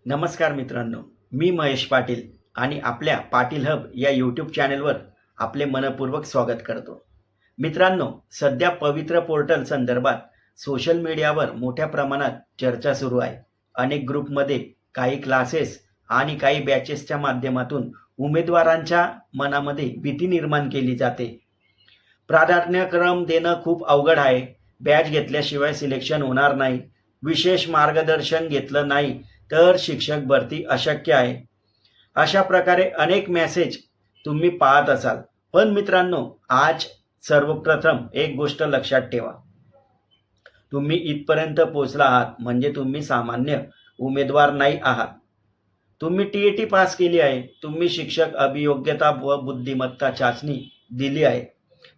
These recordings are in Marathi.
नमस्कार मित्रांनो, मी महेश पाटील आणि आपल्या पाटील हब या यूट्यूब चॅनलवर आपले मनपूर्वक स्वागत करतो. मित्रांनो, सध्या पवित्र पोर्टल संदर्भात सोशल मीडियावर मोठ्या प्रमाणात चर्चा सुरू आहे. अनेक ग्रुपमध्ये काही क्लासेस आणि काही बॅचेसच्या माध्यमातून उमेदवारांच्या मनामध्ये भीती निर्माण केली जाते. प्राधान्यक्रम देणं खूप अवघड आहे. बॅच घेतल्याशिवाय सिलेक्शन होणार नाही. विशेष मार्गदर्शन घेतलं नाही तर शिक्षक भरती अशक्य आहे. अशा प्रकारे अनेक मेसेज तुम्ही पाहत असाल. पण मित्रांनो, आज सर्वप्रथम एक गोष्ट लक्षात ठेवा. तुम्ही इथपर्यंत पोहोचला आहात म्हणजे तुम्ही सामान्य उमेदवार नाही आहात. तुम्ही TAT पास केली आहे. तुम्ही शिक्षक अभियोग्यता व बुद्धिमत्ता चाचणी दिली आहे.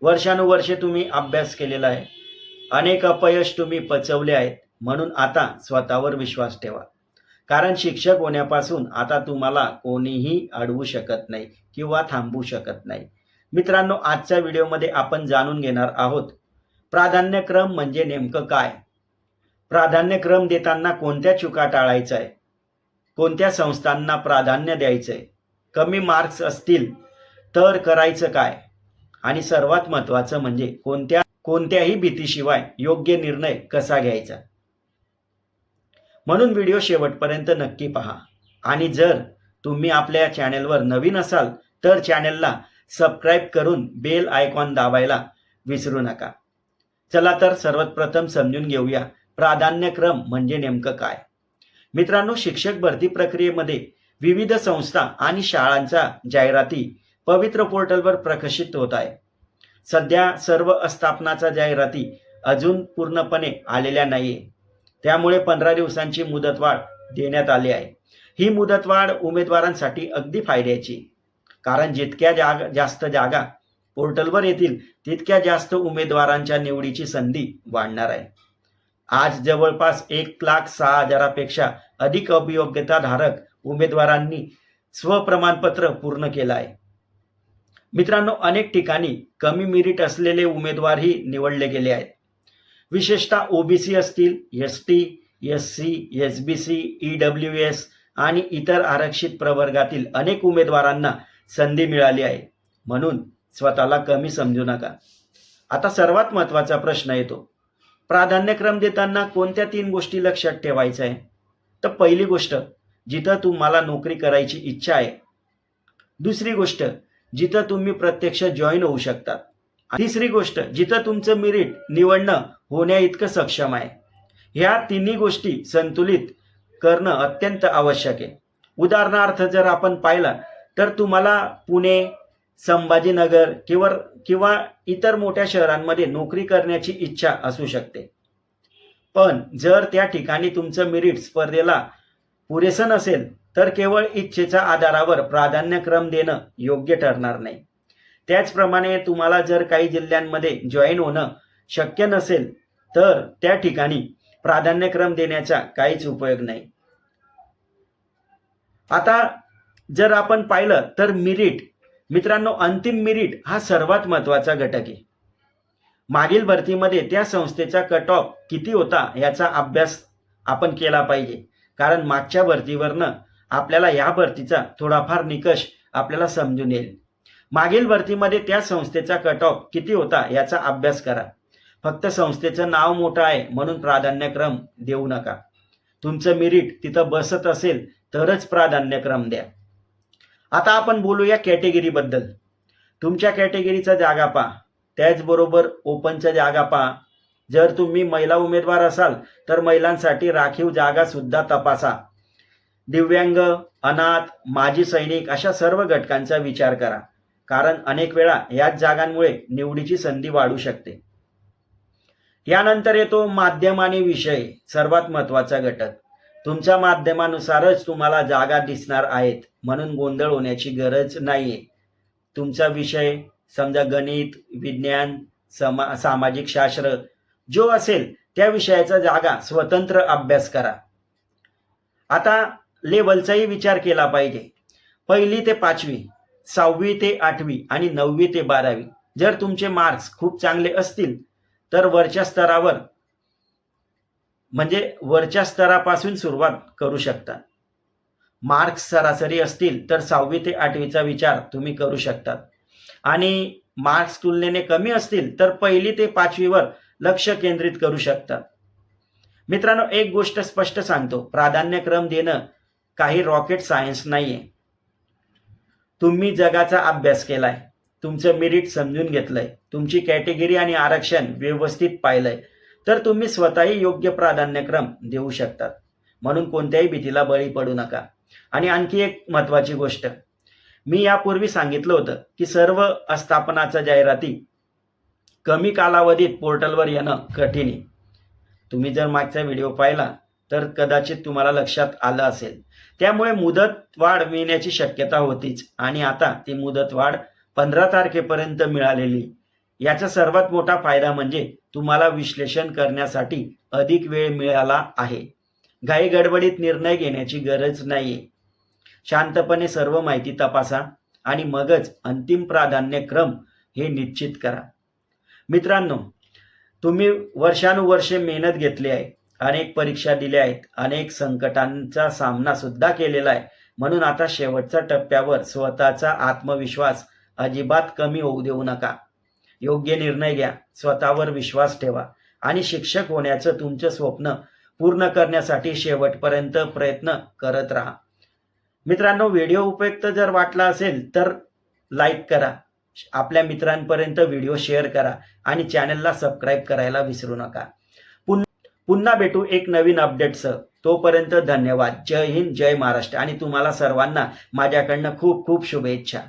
वर्षानुवर्षे तुम्ही अभ्यास केलेला आहे. अनेक अपयश तुम्ही पचवले आहेत. म्हणून आता स्वतःवर विश्वास ठेवा. कारण शिक्षक होण्यापासून आता तुम्हाला कोणीही अडवू शकत नाही किंवा थांबवू शकत नाही. मित्रांनो, आजच्या व्हिडिओमध्ये आपण जाणून घेणार आहोत प्राधान्यक्रम म्हणजे नेमकं काय, प्राधान्यक्रम देताना कोणत्या चुका टाळायच्या आहे, कोणत्या संस्थांना प्राधान्य द्यायचं आहे, कमी मार्क्स असतील तर करायचं काय, आणि सर्वात महत्त्वाचं म्हणजे कोणत्याही भीतीशिवाय योग्य निर्णय कसा घ्यायचा. म्हणून व्हिडिओ शेवटपर्यंत नक्की पहा. आणि जर तुम्ही आपल्या चॅनेलवर नवीन असाल तर चॅनेलला सबस्क्राईब करून बेल आयकॉन दाबायला विसरू नका. चला तर सर्वात प्रथम समजून घेऊया प्राधान्यक्रम म्हणजे नेमकं काय. मित्रांनो, शिक्षक भरती प्रक्रियेमध्ये विविध संस्था आणि शाळांच्या जाहिराती पवित्र पोर्टलवर प्रकाशित होत आहे. सध्या सर्व आस्थापनाच्या जाहिराती अजून पूर्णपणे आलेल्या नाहीये. त्यामुळे 15 दिवसांची मुदतवाढ देण्यात आली आहे. ही मुदतवाढ उमेदवारांसाठी अगदी फायद्याची, कारण जितक्या जास्त जागा पोर्टलवर येतील तितक्या जास्त उमेदवारांच्या निवडीची संधी वाढणार आहे. आज जवळपास 1,06,000 पेक्षा अधिक अभियोग्यताधारक उमेदवारांनी स्वप्रमाणपत्र पूर्ण केलं आहे. मित्रांनो, अनेक ठिकाणी कमी मेरिट असलेले उमेदवारही निवडले गेले आहेत. विशेषतः OBC असतील, ST, SC, SBC, EWS आणि इतर आरक्षित प्रवर्गातील अनेक उमेदवारांना संधी मिळाली आहे. म्हणून स्वतःला कमी समजू नका. आता सर्वात महत्त्वाचा प्रश्न येतो, प्राधान्यक्रम देताना कोणत्या 3 गोष्टी लक्षात ठेवायच्या आहे. तर पहिली गोष्ट, जिथं तुम्हाला नोकरी करायची इच्छा आहे. दुसरी गोष्ट, जिथं तुम्ही प्रत्यक्ष जॉईन होऊ शकतात. तिसरी गोष्ट, जिथं तुमचं मेरिट निवडणं होण्या इतकं सक्षम आहे. ह्या तिन्ही गोष्टी संतुलित करणं अत्यंत आवश्यक आहे. उदाहरणार्थ जर आपण पाहिलं तर तुम्हाला पुणे, संभाजीनगर किंवा इतर मोठ्या शहरांमध्ये नोकरी करण्याची इच्छा असू शकते. पण जर त्या ठिकाणी तुमचं मेरिट स्पर्धेला पुरेसं नसेल तर केवळ इच्छेच्या आधारावर प्राधान्यक्रम देणं योग्य ठरणार नाही. त्याचप्रमाणे तुम्हाला जर काही जिल्ह्यांमध्ये जॉईन होणं शक्य नसेल तर त्या ठिकाणी प्राधान्यक्रम देण्याचा काहीच उपयोग नाही. आता जर आपण पाहिलं तर मेरिट, मित्रांनो, अंतिम मेरिट हा सर्वात महत्त्वाचा घटक आहे. मागील भरतीमध्ये त्या संस्थेचा कट ऑफ किती होता याचा अभ्यास आपण केला पाहिजे, कारण मागच्या भरतीवरनं आपल्याला या भरतीचा थोडाफार निकष आपल्याला समजून येईल. मागील भरतीमध्ये त्या संस्थेचा कट ऑफ किती होता याचा अभ्यास करा. फक्त संस्थेचं नाव मोठं आहे म्हणून प्राधान्यक्रम देऊ नका. तुमचं मेरिट तिथं बसत असेल तरच प्राधान्यक्रम द्या. आता आपण बोलूया कॅटेगरीबद्दल. तुमच्या कॅटेगरीचा जागा पहा, त्याचबरोबर ओपनच्या जागा पहा. जर तुम्ही महिला उमेदवार असाल तर महिलांसाठी राखीव जागा सुद्धा तपासा. दिव्यांग, अनाथ, माजी सैनिक अशा सर्व घटकांचा विचार करा, कारण अनेक वेळा याच जागांमुळे निवडीची संधी वाढू शकते. यानंतर येतो माध्यम आणि विषय, सर्वात महत्त्वाचा घटक. तुमच्या माध्यमानुसारच तुम्हाला जागा दिसणार आहेत, म्हणून गोंधळ होण्याची गरज नाहीये. तुमचा विषय समजा गणित, विज्ञान, सामाजिक शास्त्र जो असेल त्या विषयाचा जागा स्वतंत्र अभ्यास करा. आता लेवलचाही विचार केला पाहिजे. 1ली ते 5वी, 6वी ते 8वी आणि 9वी ते 12वी. जर तुमचे मार्क्स खूप चांगले असतील तर वरच्या स्तरापासून सुरुवात करू शकता. मार्क्स सरासरी असतील तर 6वी ते 8वीचा विचार तुम्ही करू शकतात आणि मार्क्स तुलनेने कमी असतील तर 1ली ते 5वीवर लक्ष केंद्रित करू शकतात. मित्रांनो, एक गोष्ट स्पष्ट सांगतो, प्राधान्यक्रम देणं काही रॉकेट सायन्स नाहीये. तुम्ही जगाचा अभ्यास केलाय, तुमचं मेरिट समजून घेतलंय, तुमची कॅटेगरी आणि आरक्षण व्यवस्थित पाहिलंय, तर तुम्ही स्वतःही योग्य प्राधान्यक्रम देऊ शकतात. म्हणून कोणत्याही भीतीला बळी पडू नका. आणि आणखी एक महत्त्वाची गोष्ट, मी यापूर्वी सांगितलं होतं की सर्व आस्थापनाच्या जाहिराती कमी कालावधीत पोर्टलवर येणं कठीण आहे. तुम्ही जर मागचा व्हिडिओ पाहिला तर कदाचित तुम्हाला लक्षात आलं असेल. त्यामुळे मुदतवाढ मिळण्याची शक्यता होतीच आणि आता ती मुदतवाढ 15 तारखेपर्यंत मिळालेली. याचा सर्वात मोठा फायदा म्हणजे तुम्हाला विश्लेषण करण्यासाठी अधिक वेळ मिळाला आहे. घाई गडबडीत निर्णय घेण्याची गरज नाहीये. शांतपणे सर्व माहिती तपासा आणि मगच अंतिम प्राधान्यक्रम हे निश्चित करा. मित्रांनो, तुम्ही वर्षानुवर्षे मेहनत घेतली आहे, अनेक परीक्षा दिल्या आहेत, अनेक संकटांचा सामना सुद्धा केलेला आहे. म्हणून आता शेवटच्या टप्प्यावर स्वतःचा आत्मविश्वास अजिबात कमी होऊ देऊ नका. योग्य निर्णय घ्या, स्वतःवर विश्वास ठेवा आणि शिक्षक होण्याचं तुमचं स्वप्न पूर्ण करण्यासाठी शेवटपर्यंत प्रयत्न करत राहा. मित्रांनो, व्हिडिओ उपयुक्त जर वाटला असेल तर लाईक करा, आपल्या मित्रांपर्यंत व्हिडिओ शेअर करा आणि चॅनलला सबस्क्राईब करायला विसरू नका. पुन्हा भेटू एक नवीन अपडेटसह. तोपर्यंत धन्यवाद. जय हिंद, जय महाराष्ट्र आणि तुम्हाला सर्वांना माझ्याकडनं खूप खूप शुभेच्छा.